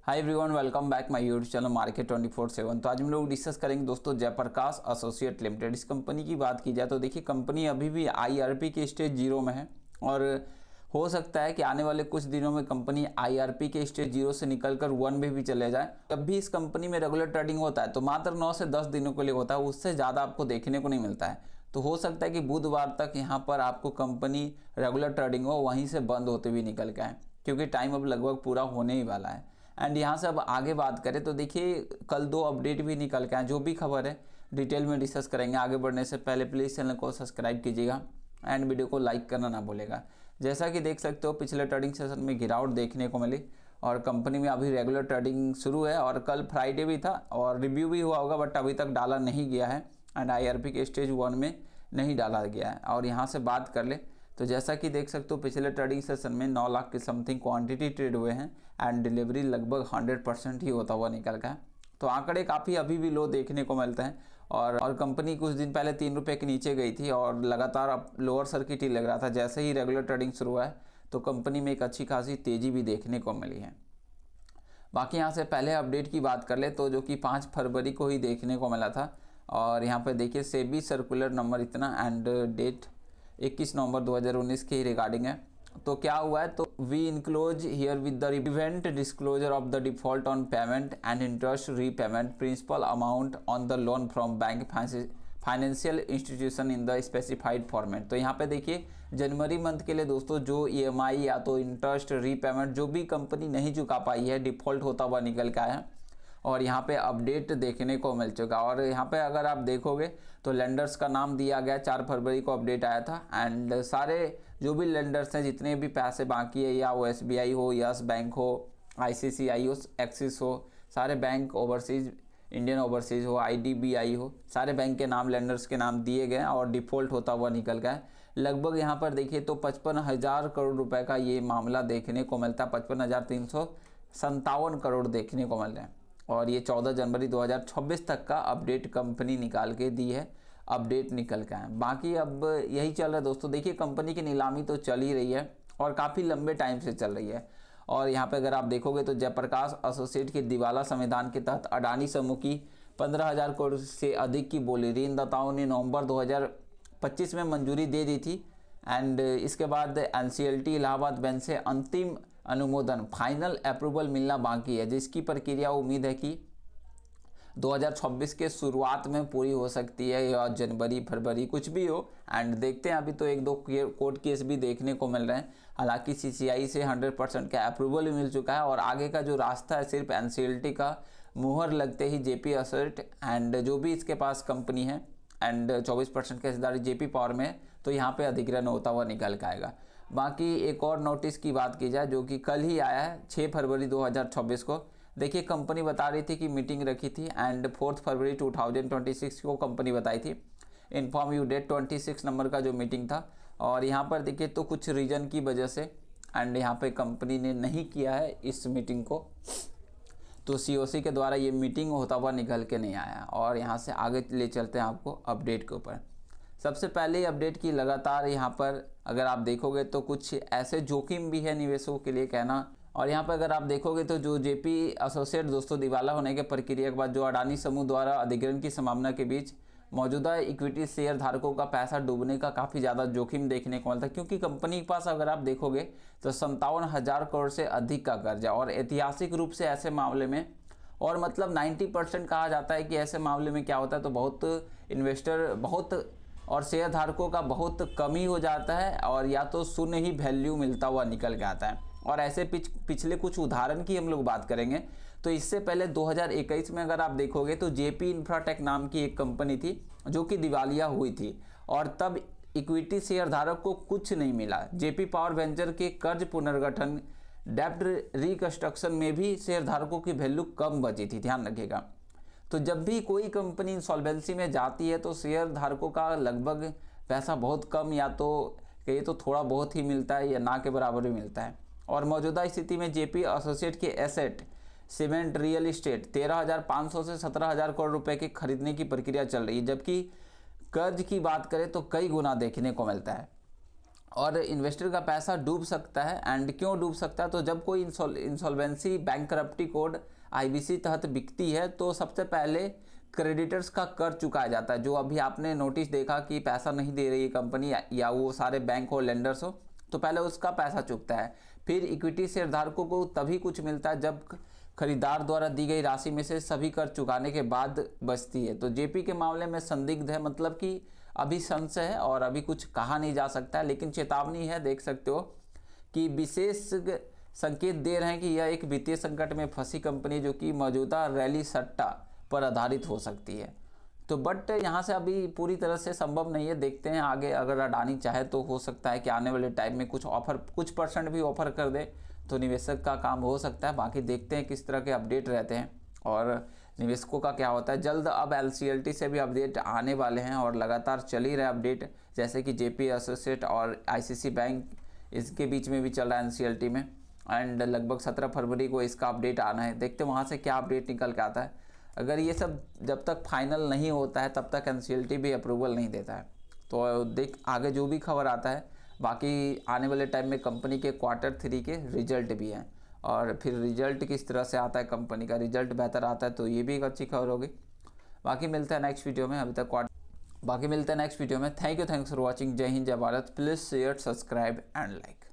Hi everyone, welcome back my YouTube channel market 24/7। तो आज हम लोग डिस्कस करेंगे दोस्तों जयप्रकाश एसोसिएट लिमिटेड। इस कंपनी की बात की जाए तो देखिए कंपनी अभी भी आईआरपी के स्टेज 0 में है और हो सकता है कि आने वाले कुछ दिनों में कंपनी आईआरपी के स्टेज 0 से निकलकर 1 में भी चले जाए। जब भी इस कंपनी में रेगुलर ट्रेडिंग होता है तो मात्र 9 से 10 दिनों के लिए होता है, उससे ज़्यादा आपको देखने को नहीं मिलता है। तो हो सकता है कि बुधवार तक यहाँ पर आपको कंपनी रेगुलर ट्रेडिंग हो वहीं से बंद होते हुए निकल के आए, क्योंकि टाइम अब लगभग पूरा होने ही वाला है। एंड यहाँ से अब आगे बात करें तो देखिए कल 2 अपडेट भी निकल के आए, जो भी खबर है डिटेल में डिस्कस करेंगे। आगे बढ़ने से पहले प्लीज़ चैनल को सब्सक्राइब कीजिएगा एंड वीडियो को लाइक करना ना भूलेगा। जैसा कि देख सकते हो पिछले ट्रेडिंग सेशन में गिरावट देखने को मिली और कंपनी में अभी रेगुलर ट्रेडिंग शुरू है और कल फ्राइडे भी था और रिव्यू भी हुआ होगा, बट अभी तक डाला नहीं गया है एंड आईआरपी के स्टेज 1 में नहीं डाला गया है। और यहाँ से बात कर ले तो जैसा कि देख सकते हो पिछले ट्रेडिंग सेशन में 9 लाख के समथिंग क्वांटिटी ट्रेड हुए हैं एंड डिलीवरी लगभग 100% ही होता हुआ निकल गया। तो आंकड़े काफ़ी अभी भी लो देखने को मिलते हैं और कंपनी कुछ दिन पहले 3 रुपये के नीचे गई थी और लगातार अब लोअर सर्किट ही लग रहा था। जैसे ही रेगुलर ट्रेडिंग शुरू हुआ है तो कंपनी में एक अच्छी खासी तेज़ी भी देखने को मिली है। बाकी यहाँ से पहले अपडेट की बात कर ले तो जो कि 5 फरवरी को ही देखने को मिला था और यहाँ पर देखिए सेबी सर्कुलर नंबर इतना एंड डेट 21 नवंबर 2019 के रिगार्डिंग है। तो क्या हुआ है, तो we enclose herewith the event disclosure of the default on payment and interest repayment principal amount on the loan from bank financial institution in the specified format. तो यहाँ पे देखिए जनवरी मंथ के लिए दोस्तों जो ईएमआई या तो इंटरेस्ट रीपेमेंट जो भी कंपनी नहीं चुका पाई है, डिफॉल्ट होता हुआ निकल के आया है और यहाँ पे अपडेट देखने को मिल चुका। और यहाँ पे अगर आप देखोगे तो लेंडर्स का नाम दिया गया, 4 फरवरी को अपडेट आया था एंड सारे जो भी लेंडर्स हैं जितने भी पैसे बाकी है, या वो एसबीआई हो, यस बैंक हो, आईसीसीआई हो, एक्सिस हो, सारे बैंक ओवरसीज, इंडियन ओवरसीज हो, आईडीबीआई हो, सारे बैंक के नाम लेंडर्स के नाम दिए गए और डिफ़ॉल्ट होता हुआ निकल गया। लगभग यहाँ पर देखिए तो 55,000 करोड़ रुपए का ये मामला देखने को मिलता है, 55,357 करोड़ देखने को मिल रहे हैं और ये 14 जनवरी 2026 तक का अपडेट कंपनी निकाल के दी है, अपडेट निकल के आए। बाकी अब यही चल रहा है दोस्तों। देखिए कंपनी की नीलामी तो चल ही रही है और काफ़ी लंबे टाइम से चल रही है और यहाँ पे अगर आप देखोगे तो जयप्रकाश एसोसिएट के दिवाला संविधान के तहत अडानी समूह की 15,000 करोड़ से अधिक की बोली ऋणदाताओं ने नवंबर 2025 में मंजूरी दे दी थी एंड इसके बाद एनसीएलटी इलाहाबाद बैंक से अंतिम अनुमोदन फाइनल अप्रूवल मिलना बाकी है, जिसकी प्रक्रिया उम्मीद है कि 2026 के शुरुआत में पूरी हो सकती है या जनवरी फरवरी कुछ भी हो। एंड देखते हैं, अभी तो 1-2 कोर्ट केस भी देखने को मिल रहे हैं। हालांकि सीसीआई से 100% का अप्रूवल भी मिल चुका है और आगे का जो रास्ता है सिर्फ एनसीएलटी का मुहर लगते ही जेपी एसेट एंड जो भी इसके पास कंपनी है एंड 24% का हिस्सेदारी जेपी पावर में है, तो यहाँ पे अधिग्रहण होता हुआ निकल के आएगा। बाकी एक और नोटिस की बात की जाए जो कि कल ही आया है 6 फरवरी 2026 को। देखिए कंपनी बता रही थी कि मीटिंग रखी थी एंड 4 फरवरी 2026 को कंपनी बताई थी, इन्फॉर्म यू डेट 26 नंबर का जो मीटिंग था। और यहाँ पर देखिए तो कुछ रीजन की वजह से एंड यहाँ पे कंपनी ने नहीं किया है इस मीटिंग को, तो सीओसी के द्वारा ये मीटिंग होता हुआ निकल के नहीं आया। और यहाँ से आगे ले चलते हैं आपको अपडेट के ऊपर। सबसे पहले अपडेट की लगातार यहाँ पर अगर आप देखोगे तो कुछ ऐसे जोखिम भी है निवेशकों के लिए कहना। और यहाँ पर अगर आप देखोगे तो जो जेपी एसोसिएट दोस्तों दिवाला होने के प्रक्रिया के बाद जो अडानी समूह द्वारा अधिग्रहण की संभावना के बीच मौजूदा इक्विटी शेयर धारकों का पैसा डूबने का काफ़ी ज़्यादा जोखिम देखने को मिलता है, क्योंकि कंपनी के पास अगर आप देखोगे तो 57,000 करोड़ से अधिक का कर्जा और ऐतिहासिक रूप से ऐसे मामले में और मतलब 90% कहा जाता है कि ऐसे मामले में क्या होता है तो बहुत इन्वेस्टर बहुत और शेयर धारकों का बहुत कमी हो जाता है और या तो शून्य ही वैल्यू मिलता हुआ निकल के आता है। और ऐसे पिछले कुछ उदाहरण की हम लोग बात करेंगे तो इससे पहले 2021 में अगर आप देखोगे तो जेपी इंफ्राटेक नाम की एक कंपनी थी जो कि दिवालिया हुई थी और तब इक्विटी शेयर धारक को कुछ नहीं मिला। जेपी पावर वेंचर के कर्ज पुनर्गठन डेब्ट रिकंस्ट्रक्शन में भी शेयर धारकों की वैल्यू कम बची थी, ध्यान रखिएगा। तो जब भी कोई कंपनी इंसॉल्वेंसी में जाती है तो शेयर धारकों का लगभग पैसा बहुत कम या तो कहिए तो थोड़ा बहुत ही मिलता है या ना के बराबर भी मिलता है। और मौजूदा स्थिति में जेपी एसोसिएट के एसेट सीमेंट रियल इस्टेट 13,500 से 17,000 करोड़ रुपए के खरीदने की प्रक्रिया चल रही है, जबकि कर्ज की बात करें तो कई गुना देखने को मिलता है। और इन्वेस्टर का पैसा डूब सकता है। एंड क्यों डूब सकता है, तो जब कोई इंसॉल्वेंसी बैंकरप्टी कोड आईबीसी तहत बिकती है तो सबसे पहले क्रेडिटर्स का कर चुकाया जाता है। जो अभी आपने नोटिस देखा कि पैसा नहीं दे रही है कंपनी या वो सारे बैंक हो लेंडर्स हो, तो पहले उसका पैसा चुकता है। फिर इक्विटी शेयरधारकों को तभी कुछ मिलता है जब खरीदार द्वारा दी गई राशि में से सभी कर चुकाने के बाद बचती है। तो जेपी के मामले में संदिग्ध है, मतलब कि अभी संशय है और अभी कुछ कहा नहीं जा सकता है, लेकिन चेतावनी है, देख सकते हो कि विशेष संकेत दे रहे हैं कि यह एक वित्तीय संकट में फंसी कंपनी जो कि मौजूदा रैली सट्टा पर आधारित हो सकती है। तो बट यहाँ से अभी पूरी तरह से संभव नहीं है, देखते हैं आगे। अगर अडानी चाहे तो हो सकता है कि आने वाले टाइम में कुछ ऑफर, कुछ परसेंट भी ऑफर कर दे तो निवेशक का काम हो सकता है। बाकी देखते हैं किस तरह के अपडेट रहते हैं और निवेशकों का क्या होता है। जल्द अब एलसीएलटी से भी अपडेट आने वाले हैं और लगातार चल ही रहे अपडेट, जैसे कि जेपी एसोसिएट और आईसीसी बैंक, इसके बीच में भी चल रहा है एनसीएलटी में। एंड लगभग 17 फरवरी को इसका अपडेट आना है, देखते हैं वहाँ से क्या अपडेट निकल के आता है। अगर ये सब जब तक फाइनल नहीं होता है तब तक एनसीएलटी भी अप्रूवल नहीं देता है। तो देख आगे जो भी खबर आता है। बाकी आने वाले टाइम में कंपनी के Q3 के रिजल्ट भी हैं और फिर रिजल्ट किस तरह से आता है, कंपनी का रिजल्ट बेहतर आता है तो ये भी एक अच्छी खबर होगी। बाकी मिलते हैं नेक्स्ट वीडियो में। बाकी मिलते हैं नेक्स्ट वीडियो में। Thanks for watching. जय हिंद, जय Bharat. Please share, subscribe and like.